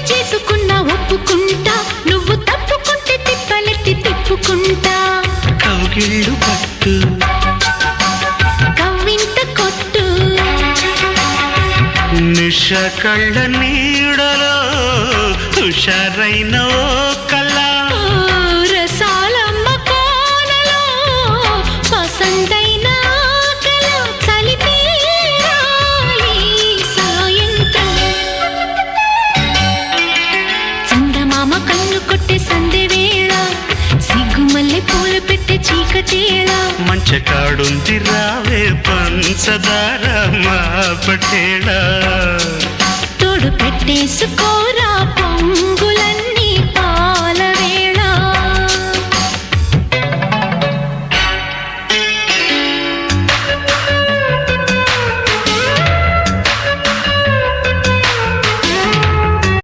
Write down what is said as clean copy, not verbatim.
చేసుకున్నా ఒప్పుకుంటా, నువ్వు తప్పుకుంటే తిప్పలెత్తి తిప్పుకుంటా. కౌగిళ్ళు పట్టు కవ్వింత కొట్టు నిష కళ్ళ నీడలో హుషారైన ఓ కళ రసాలమ్మ కోనలో పసందైన కళ చలిపేరాలి సాయంత్రం. చందమామ కన్ను కొట్టే సందె వేళ, సిగ్గుమల్లె పూలు పెట్టే చీకటేళ. మంచ కాడుంది రావే పంచదార మా పటేళ. తోడు పెట్టేసుకో